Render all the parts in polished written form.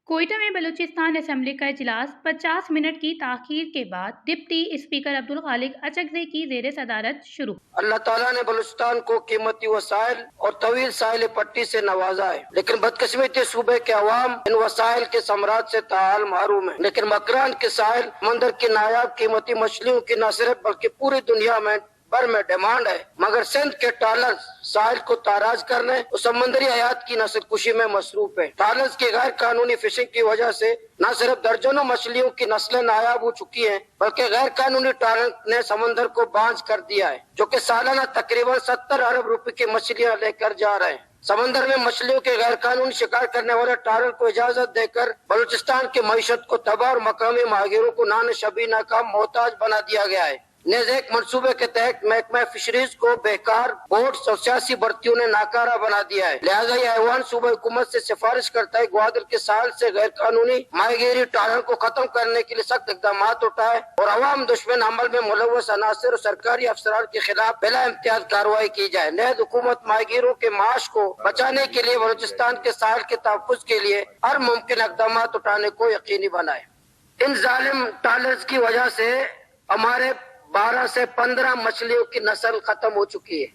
कोयटा में बलूचिस्तान असम्बली का इजलास 50 मिनट की ताखीर के बाद डिप्टी स्पीकर अब्दुल खालिक अचकज़ई की ज़ेर सदारत शुरू। अल्लाह ताला ने बलूचिस्तान को कीमती वसाइल और तवील साहिल पट्टी से नवाजा है, लेकिन बदकिस्मती सूबे के अवाम इन वसाइल के सम्राट से ताल महरूम है। लेकिन मकरान के साहिल मंदिर की नायाब कीमती मछलियों की न सिर्फ बल्कि पूरी दुनिया में भर में डिमांड है, मगर सिंध के टालर साहिल को ताराज करने और समंदरी हयात की नस्ल कुशी में मसरूफ है। टालर्स की गैर कानूनी फिशिंग की वजह से न सिर्फ दर्जनों मछलियों की नस्लें नायाब हो चुकी हैं, बल्कि गैर कानूनी टालर ने समंदर को बांझ कर दिया है, जो कि सालाना तकरीबन 70 अरब रुपए की मछलियां लेकर जा रहे हैं। समंदर में मछलियों के गैर कानूनी शिकार करने वाले टारर को इजाजत देकर बलूचिस्तान की मईशत को तबाह और मकामी माहिरों को नान शबीना का मोहताज बना दिया गया है। नेज़ एक मंसूबे के तहत महकमा फिशरीज को बेकार बोर्ड और सियासी भर्तियों ने नाकारा बना दिया है। लिहाजा ये ऐवान सूबा हुकूमत से सिफारिश करता है ग्वादर के साल से गैर कानूनी माहीगीरी टारर को खत्म करने के लिए सख्त इकदाम उठाए और अवाम दुश्मन अमल में मुलव्वस अनासर और सरकारी अफसरान के खिलाफ बिला इम्तियाज कार्रवाई की जाए। नेज़ हुकूमत माहीगीरों के माश को बचाने के लिए बलूचिस्तान के साल के तहफ़्फ़ुज़ के लिए हर मुमकिन इकदाम उठाने को यकीनी बनाए। इन जालिम टालर्स की वजह से हमारे 12 से 15 मछलियों की नस्ल खत्म हो चुकी है।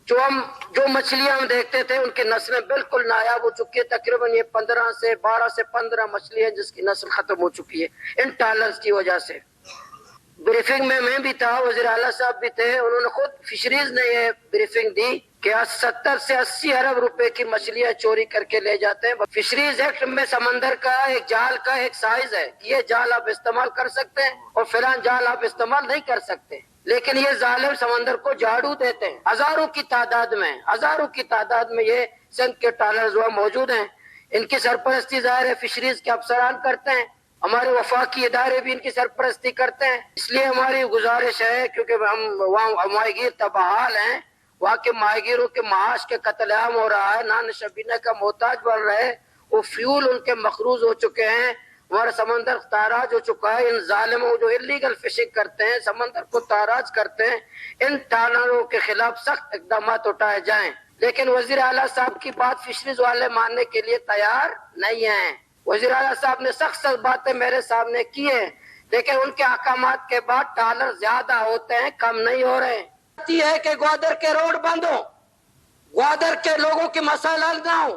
जो मछलियां हम देखते थे उनकी नस्लें बिल्कुल नायाब हो चुकी है। तकरीबन ये 12 से 15 मछलियां जिसकी नस्ल खत्म हो चुकी है इन टालर्स की वजह से। ब्रीफिंग में मैं भी था, वज़ीर आला साहब भी थे, उन्होंने खुद फिशरीज ने ये ब्रीफिंग दी कि 70 से 80 अरब रुपए की मछलियां चोरी करके ले जाते हैं। फिशरीज एक्ट में समंदर का एक जाल का एक साइज है, ये जाल आप इस्तेमाल कर सकते हैं और फिलहाल जाल आप इस्तेमाल नहीं कर सकते, लेकिन ये जालिम समंदर को झाड़ू देते हैं। हजारों की तादाद में ये सिंध के टालर्स मौजूद हैं। इनकी सरपरस्ती ज़ाहिर है फिशरीज के अफसरान करते हैं, हमारे वफाकी इदारे भी इनकी सरपरस्ती करते हैं। इसलिए हमारी गुजारिश है, क्योंकि हम वहाँ माहीगीर तबाहाल हैं, वहाँ के माहीगीरों के माश के कत्लेआम हो रहा है, नान शबीना का मोहताज बन रहे, वो फ्यूल उनके मखरूज हो चुके हैं, हमारा समंदर ताराज हो चुका है। इन जालिमों जो इलीगल फिशिंग करते हैं, समंदर को ताराज करते हैं, इन टालरों के खिलाफ सख्त इकदाम उठाए जाएं। लेकिन वजीर आला साहब की बात फिशरीज वाले मानने के लिए तैयार नहीं है। वज़ीर आला साहब ने सख्त बातें मेरे सामने की है, लेकिन उनके अहकामात के बाद टालर ज्यादा होते हैं, कम नहीं हो रहे। है कि ग्वादर के रोड बंद हो, ग्वादर के लोगों के मसाइल हल ना हो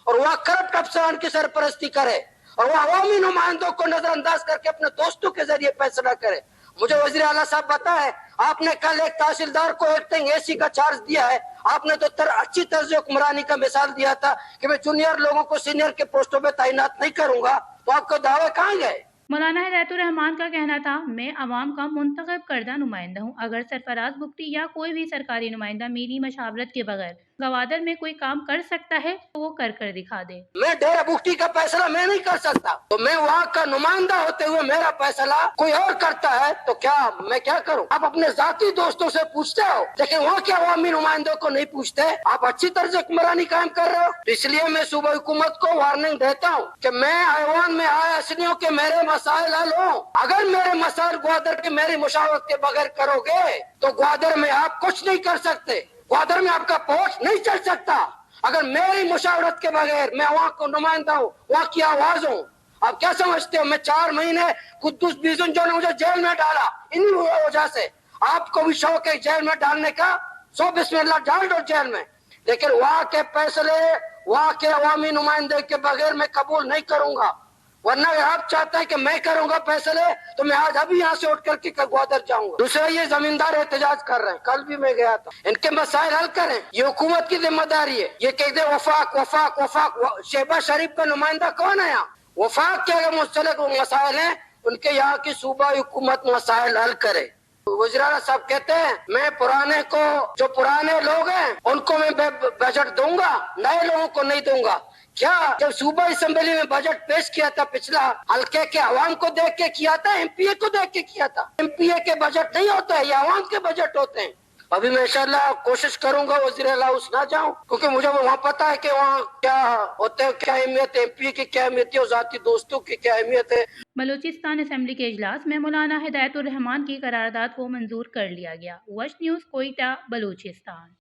और वह करप्ट अफसरान की सरपरस्ती करे और वह अवामी नुमाइंदों को नजरअंदाज करके अपने दोस्तों के जरिए फैसला करे। मुझे वज़ीर आला साहब बताए, आपने कल एक तहसीलदार को एक्टिंग एसी का चार्ज दिया है, आपने तो अच्छी तर्ज हुक्मरानी का मिसाल दिया था कि मैं जूनियर लोगों को सीनियर के पोस्टों पे तैनात नहीं करूंगा, तो आपके दावे कहाँ गए? मौलाना हिदायतुर रहमान का कहना था, मैं अवाम का मुंतखब करदा नुमाइंदा हूँ। अगर सरफराज बुगटी या कोई भी सरकारी नुमाइंदा मेरी मशावरत के बगैर गवादर में कोई काम कर सकता है तो वो कर दिखा दे। मैं डेरा बुगटी का फैसला मैं नहीं कर सकता, तो मैं वहाँ का नुमाइंदा होते हुए मेरा फैसला कोई और करता है तो मैं क्या करूँ? आप अपने जाती दोस्तों से पूछते हो, लेकिन वहाँ के अवामी नुमाइंदों को नहीं पूछते। आप अच्छी तरह से हुक्मरानी कायम कर रहे हो, तो इसलिए मैं सूबा हुकूमत को वार्निंग देता हूँ कि मैं ऐवान में आया इसलिए कि मेरे मसाइल हल हो। अगर मेरे मसाइल ग्वादर के मेरी मुशावरत के बगैर करोगे तो ग्वादर में आप कुछ नहीं कर सकते, ग्वादर में आपका पोस्ट नहीं चल सकता। अगर मेरी मुशावरत के बगैर, मैं वहाँ को नुमाइंदा हूँ, वहाँ की आवाज हूँ। आप क्या समझते हो मैं 4 महीने कुद्दूस बीजुन जो ने मुझे जेल में डाला, इन्हीं वजह से। आपको भी शौक है जेल में डालने का, सो बिस्मिल्लाह डाल दो जेल में, लेकिन वहाँ के फैसले वहाँ के अवामी नुमाइंदे के बगैर मैं कबूल नहीं करूंगा। वरना आप चाहते हैं कि मैं करूंगा फैसले, तो मैं आज अभी यहाँ से उठ करके ग्वादर जाऊंगा। दूसरा, ये जमींदार एहतजाज कर रहे हैं, कल भी मैं गया था, इनके मसाइल हल करें, ये हुकूमत की जिम्मेदारी है। ये कहते वफाक वफाक वफाक, शहबाज शरीफ का नुमाइंदा कौन है यहाँ? वफाक के अगर मुस्तलक मसाइल हैं, उनके यहाँ की सूबा हुकूमत मसाइल हल करे। वज़ीर आला साहब कहते हैं मैं जो पुराने लोग हैं उनको मैं बजट दूंगा, नए लोगों को नहीं दूंगा। क्या जब सूबा असेंबली में बजट पेश किया था पिछला, हल्के के अवाम को देख के किया था, एमपीए को देख के किया था? एमपीए के बजट नहीं होता है, ये अवाम के बजट होते हैं। अभी मैं इंशाल्लाह कोशिश करूंगा वज़ीर आला हाउस ना जाऊं, क्योंकि मुझे वहाँ पता है कि वहाँ क्या होते हैं, क्या अहमियत है एमपीए की, क्या अहमियत है, जाती दोस्तों की क्या अहमियत है। बलूचिस्तान असम्बली के इजलास में मौलाना हिदायतुर रहमान की करारदाद को मंजूर कर लिया गया। वश न्यूज़, कोयटा, बलूचिस्तान।